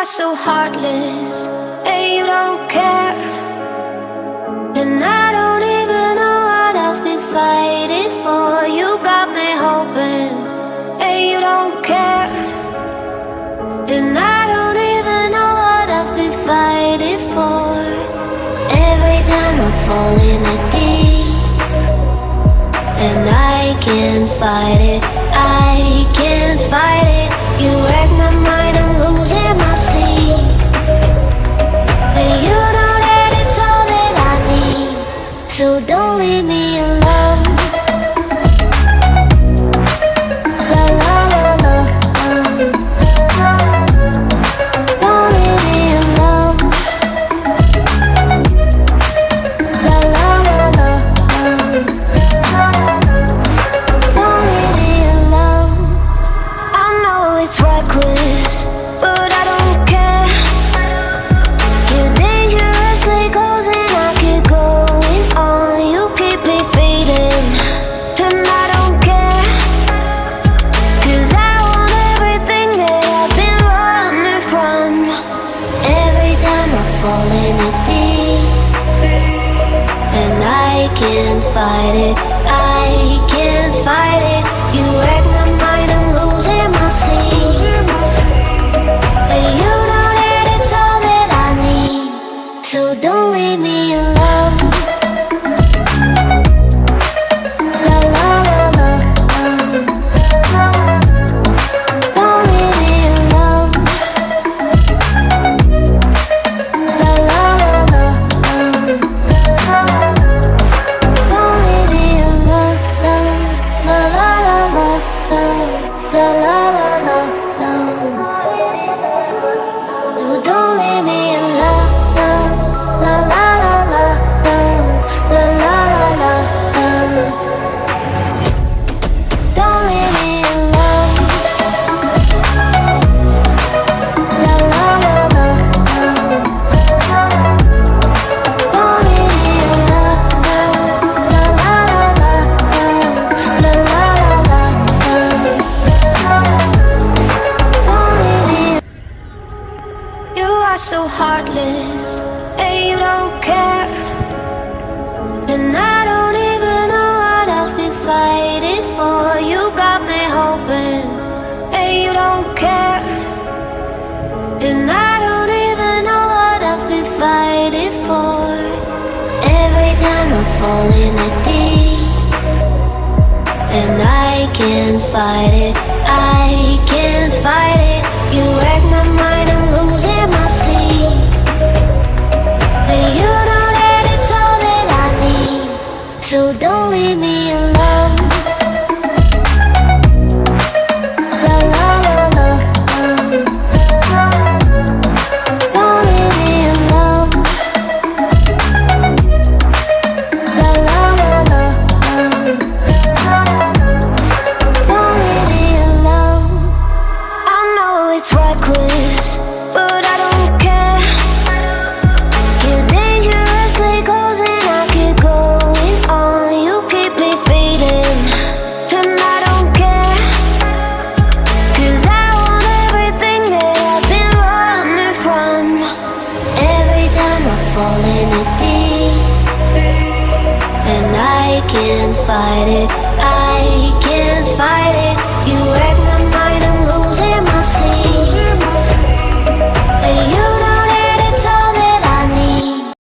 are so heartless, and you don't care. And I don't even know what I've been fighting for. You got me hoping, and you don't care. And I don't even know what I've been fighting for. Every time I fall in the deep, and I can't fight it, I can't fight it. You wreck my mind, I'm losing my sleep. And you know that it's all that I need, so don't leave me alone. La la la la, don't leave me alone. La la la la, don't leave me alone. I know it's reckless, but I don't care. You're dangerously close and I keep going on. You keep me fading, and I don't care. 'Cause I want everything that I've been running from. Every time I fall in the deep, and I can't fight it, I can't fight it. You wreck my mind, I'm losing my sleep. And you know that it's all that I need, so don't leave me alone. La la la la, don't leave me alone. La la la la, don't leave me alone. La la la la, la la la la, oh, don't leave me alone. La la la la, la la la la, don't leave me alone. La la la la, don't leave me alone. La la la la, la la la la, don't leave me. You are so heartless, and you don't care. And I don't even know what I've been fighting for. You got me hoping, and you don't care. And I don't even know what I've been fighting for. Every time I fall in the deep, and I can't fight it, I can't fight it. You wreck my mind, I'm losing my sleep. And you know that it's all that I need, so don't leave me alone. La la la la, don't leave me alone. La la la la, don't leave me alone. I know it's reckless, but I don't care. You're dangerously close and I keep going on. You keep me fading, and I don't care. 'Cause I want everything that I've been running from. Every time I fall in the deep, and I can't fight it,